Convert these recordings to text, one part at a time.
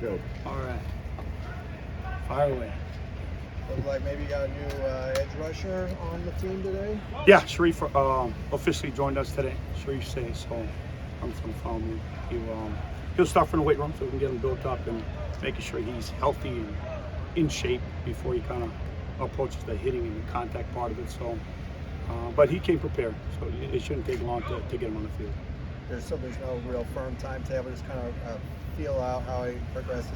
Good. All right. Fire away. Looks like maybe you got a new edge rusher on the team today. Yeah, Sharif officially joined us today. Sharif say so. I'm from family. He'll start from the weight room so we can get him built up and making sure he's healthy and in shape before he kind of approaches the hitting and the contact part of it. So, but he came prepared, so it shouldn't take long to get him on the field. There's no real firm timetable, just kind of feel out how he progresses.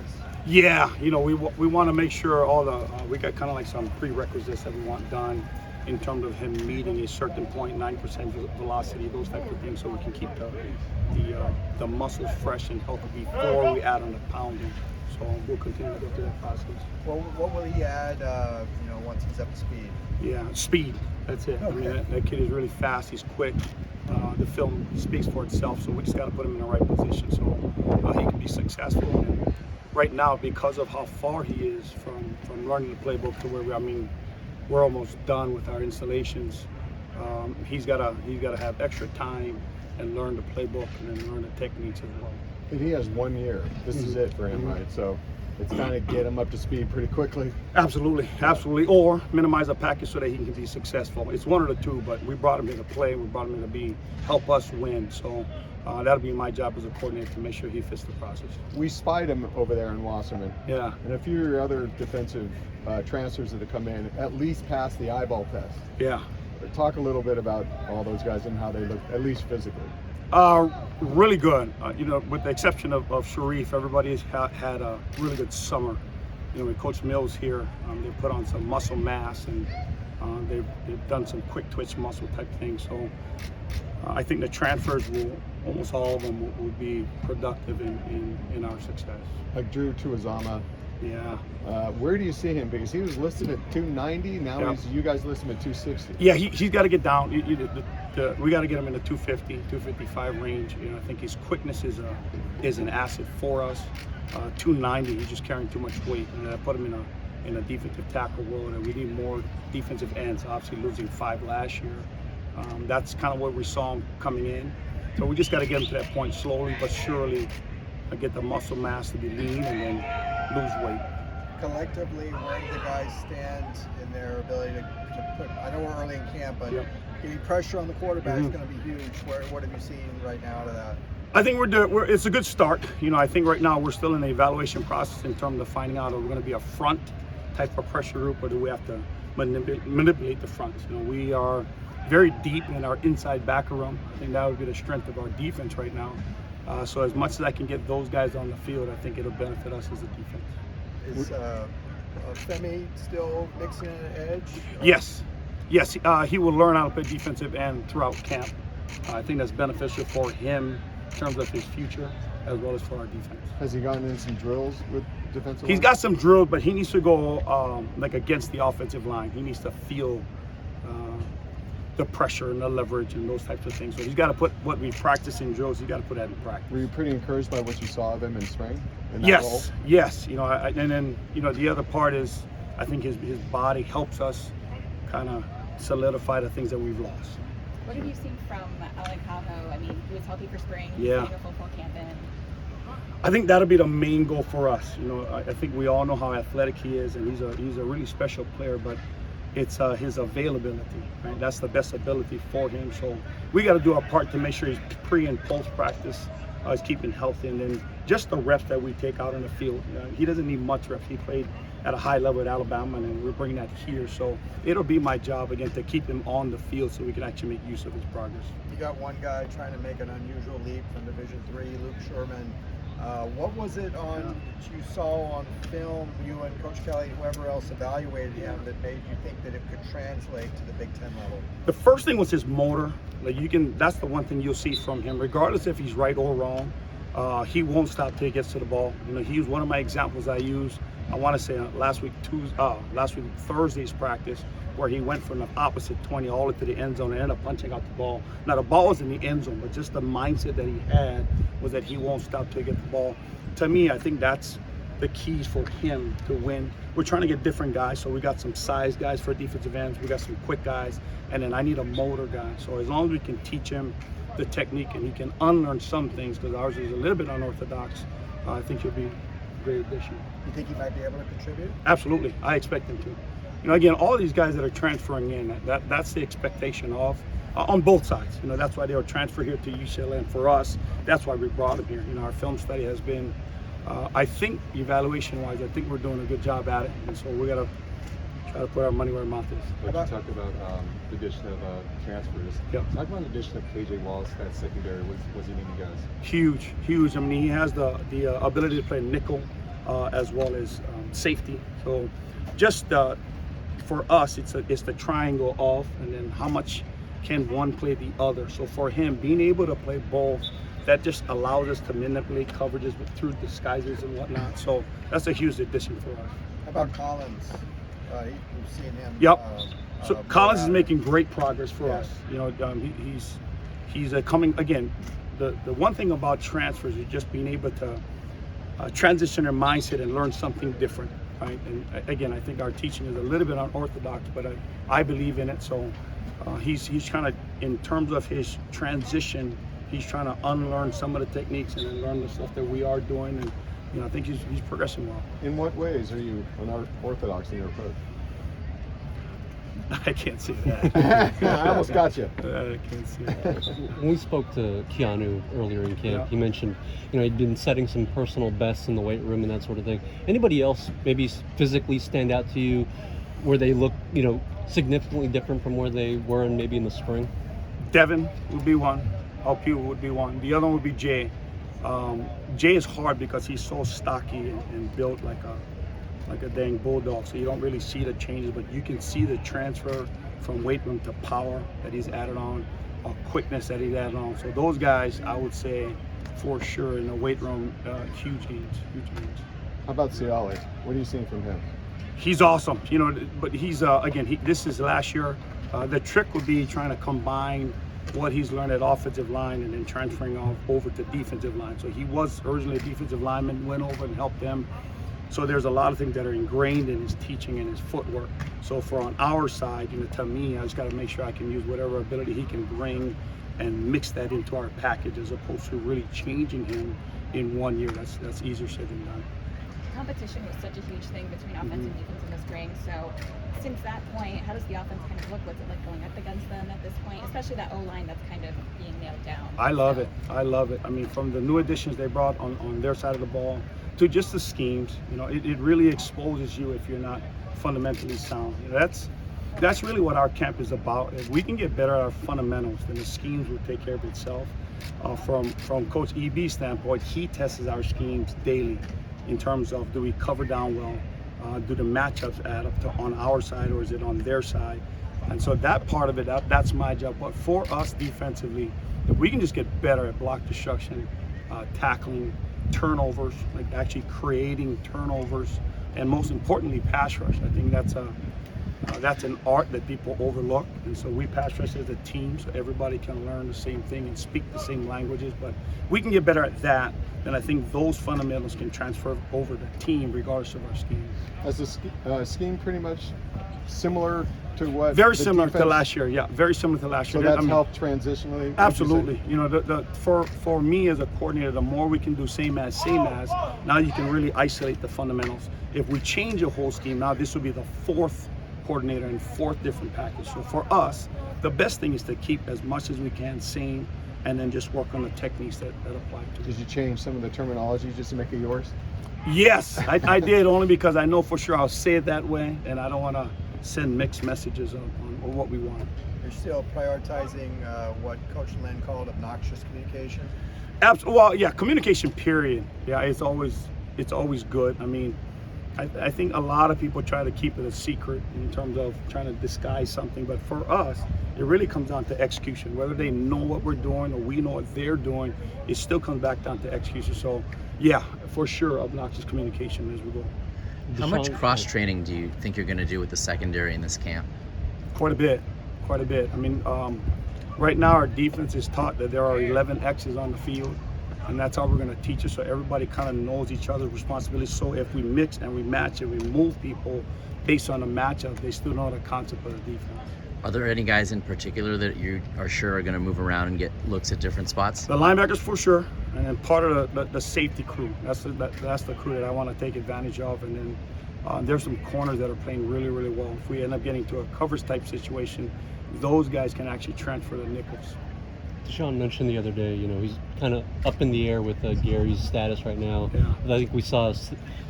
Yeah, we want to make sure all the we got kind of like some prerequisites that we want done in terms of him meeting a certain point, 9% velocity, those types of things, so we can keep the muscles fresh and healthy before we add on the pounding. So we'll continue to go through that process. Well, what will he add? Once he's up to speed. Yeah, speed. That's it. Okay. I mean, that kid is really fast. He's quick. The film speaks for itself, so we just got to put him in the right position so he can be successful. And right now, because of how far he is from learning the playbook to where we're almost done with our installations. He's got to have extra time and learn the playbook and then learn the techniques as well. And he has 1 year. This is it for him, right? So it's kind of get him up to speed pretty quickly. Absolutely. Or minimize the package so that he can be successful. It's one of the two, but we brought him here to play. We brought him here to help us win. So that'll be my job as a coordinator to make sure he fits the process. We spied him over there in Wasserman. Yeah. And a few of your other defensive transfers that have come in at least passed the eyeball test. Yeah. Talk a little bit about all those guys and how they look, at least physically. Really good. With the exception of Sharif, everybody has had a really good summer. With Coach Mills here, they put on some muscle mass and they've done some quick twitch muscle type things. So I think the transfers almost all of them will be productive in our success. Like Drew Tuazama. Yeah. Where do you see him? Because he was listed at 290. Now Yeah. you guys list him at 260. Yeah, he's got to get down. We got to get him in the 250, 255 range. I think his quickness is an asset for us. 290, he's just carrying too much weight, and I put him in a defensive tackle role. And we need more defensive ends. Obviously, losing 5 last year. That's kind of where we saw him coming in. So we just got to get him to that point slowly but surely. Get the muscle mass to be lean and then lose weight. Collectively, where do the guys stand in their ability to put? I know we're early in camp, but getting pressure on the quarterback is going to be huge. What have you seen right now out of that? I think it's a good start. I think right now we're still in the evaluation process in terms of finding out are we going to be a front type of pressure group or do we have to manipulate the front. We are very deep in our inside backer room. I think that would be the strength of our defense right now. So as much as I can get those guys on the field, I think it'll benefit us as a defense. Is Femi still mixing an edge? Yes. He will learn how to play defensive end throughout camp. I think that's beneficial for him in terms of his future as well as for our defense. Has he gotten in some drills with defensive He's line? got some drills, but he needs to go against the offensive line. He needs to feel the pressure and the leverage and those types of things. So he's got to put what we practice in drills, he's got to put that in practice. Were you pretty encouraged by what you saw of him in spring? In that role? Yes. And then the other part is I think his body helps us kind of solidify the things that we've lost. What have you seen from Ikaika? I mean, he was healthy for spring. Yeah. He's getting a full camp in. I think that'll be the main goal for us. I think we all know how athletic he is, and he's a really special player, but it's his availability, right? That's the best ability for him. So we got to do our part to make sure he's pre and post practice is keeping healthy, and then just the reps that we take out on the field. He doesn't need much reps. He played at a high level at Alabama, and we're bringing that here. So it'll be my job again to keep him on the field so we can actually make use of his progress. You got one guy trying to make an unusual leap from Division III, Luke Sherman. What was it that you saw on film, you and Coach Kelly, whoever else evaluated him, that made you think that it could translate to the Big Ten level? The first thing was his motor. That's the one thing you'll see from him, regardless if he's right or wrong. He won't stop till he gets to the ball. He was one of my examples I used. I want to say last week Thursday's practice, where he went from the opposite 20 all the way to the end zone and ended up punching out the ball. Now the ball was in the end zone, but just the mindset that he had was that he won't stop till he gets the ball. To me, I think that's the keys for him to win. We're trying to get different guys, so we got some size guys for defensive ends, we got some quick guys, and then I need a motor guy. So as long as we can teach him the technique and he can unlearn some things, because ours is a little bit unorthodox, I think he'll be great addition. You think he might be able to contribute? Absolutely, I expect him to. You know, again, all these guys that are transferring in, that's the expectation of on both sides. You know, that's why they were transferred here to UCLA, and for us, that's why we brought them here. You know, our film study has been, I think, evaluation-wise, I think we're doing a good job at it, and so we got to try to put our money where our mouth is. But you talked about the addition of transfers. Yep. Talk about the addition of KJ Wallace, that secondary. What's he mean to you guys? Huge, huge. I mean, he has the ability to play nickel as well as safety. So just for us, it's the triangle of, and then how much can one play the other. So for him, being able to play both, that just allows us to manipulate coverages through disguises and whatnot. So that's a huge addition for us. How about Collins? You've seen him. Yep. So Collins is out. making great progress for Yeah. us. You know, he's coming again. The one thing about transfers is just being able to transition their mindset and learn something different, right? And again, I think our teaching is a little bit unorthodox, but I believe in it. So he's trying to, in terms of his transition, he's trying to unlearn some of the techniques and then learn the stuff that we are doing. And you know, I think he's progressing well. In what ways are you unorthodox in your approach? I can't see that. I almost got you. I can't see that. When we spoke to Keanu earlier in camp, Yeah. he mentioned, you know, he'd been setting some personal bests in the weight room and that sort of thing. Anybody else maybe physically stand out to you where they look, you know, significantly different from where they were maybe in the spring? Devin would be one. Alpu would be one. The other one would be Jay. Jay is hard because he's so stocky and built like a dang bulldog, so you don't really see the changes, but you can see the transfer from weight room to power that he's added on, or quickness that he's added on. So those guys, I would say, for sure, in the weight room, huge gains. How about Ciale? What are you seeing from him? He's awesome, you know, but he's, again, this is last year. The trick would be trying to combine what he's learned at offensive line and then transferring over to defensive line. So he was originally a defensive lineman, went over and helped them. So there's a lot of things that are ingrained in his teaching and his footwork. So for on our side, you know, to me, I just got to make sure I can use whatever ability he can bring and mix that into our package, as opposed to really changing him in 1 year. That's easier said than done. Competition was such a huge thing between offense and defense in the spring. So since that point, how does the offense kind of look? What's it like going up against them at this point, especially that O-line that's kind of being nailed down? I love it. I love it. I mean, from the new additions they brought on their side of the ball to just the schemes, you know, it really exposes you if you're not fundamentally sound. You know, that's really what our camp is about. If we can get better at our fundamentals, then the schemes will take care of itself. From Coach EB's standpoint, he tests our schemes daily in terms of, do we cover down well? Do the matchups add up to on our side, or is it on their side? And so that part of it, that's my job. But for us defensively, if we can just get better at block destruction, tackling, turnovers, like actually creating turnovers, and most importantly, pass rush. I think that's an art that people overlook. And so we pass rush as a team, so everybody can learn the same thing and speak the same languages. But we can get better at that, then I think those fundamentals can transfer over the team regardless of our scheme. As the scheme pretty much similar to what? Very the similar defense? to last year, yeah. Very similar to last So year. that's helped transitionally? would you say? Absolutely. You know, for me as a coordinator, the more we can do same as, now you can really isolate the fundamentals. If we change a whole scheme, now this will be the fourth coordinator and fourth different package. So for us, the best thing is to keep as much as we can same, and then just work on the techniques that apply to it. Did you change some of the terminology just to make it yours? Yes, I did, only because I know for sure I'll say it that way, and I don't want to send mixed messages on what we want. You're still prioritizing what Coach Lynn called obnoxious communication. Well, yeah, communication. Period. Yeah, it's always good. I mean, I think a lot of people try to keep it a secret in terms of trying to disguise something, but for us, it really comes down to execution. Whether they know what we're doing or we know what they're doing, it still comes back down to execution. So, yeah, for sure, obnoxious communication as we go. How much cross-training do you think you're going to do with the secondary in this camp? Quite a bit. I mean, right now our defense is taught that there are 11 X's on the field, and that's how we're going to teach it, so everybody kind of knows each other's responsibilities. So if we mix and we match and we move people based on the matchup, they still know the concept of the defense. Are there any guys in particular that you are sure are going to move around and get looks at different spots? The linebackers for sure. and then part of the safety crew. That's the crew that I want to take advantage of. And then there's some corners that are playing really, really well. If we end up getting to a coverage type situation, those guys can actually transfer to nickels. Deshaun mentioned the other day, he's kind of up in the air with Gary's status right now. Yeah. I think we saw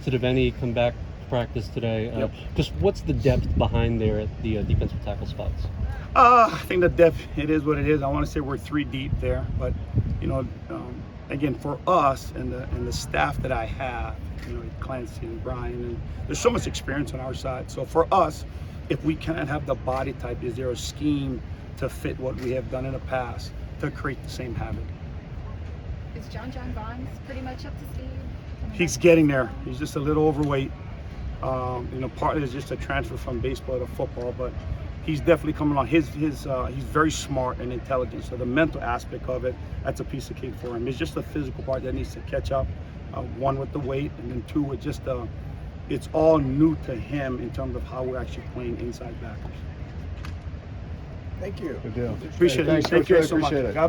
Sidoveni come back to practice today. Yep. Just what's the depth behind there at the defensive tackle spots? I think the depth, it is what it is. I want to say we're 3 deep there, but again, for us and the staff that I have, Clancy and Brian, and there's so much experience on our side. So for us, if we can't have the body type, is there a scheme to fit what we have done in the past to create the same havoc? Is John Bonds pretty much up to speed? He's getting there. He's just a little overweight. Partly it's just a transfer from baseball to football, but he's definitely coming along. He's very smart and intelligent. So the mental aspect of it, that's a piece of cake for him. It's just the physical part that needs to catch up. One with the weight, and then 2 with just it's all new to him in terms of how we're actually playing inside backers. Thank you. Good deal. Appreciate it. Thanks, Thank Coach. you Really so much. appreciate it. God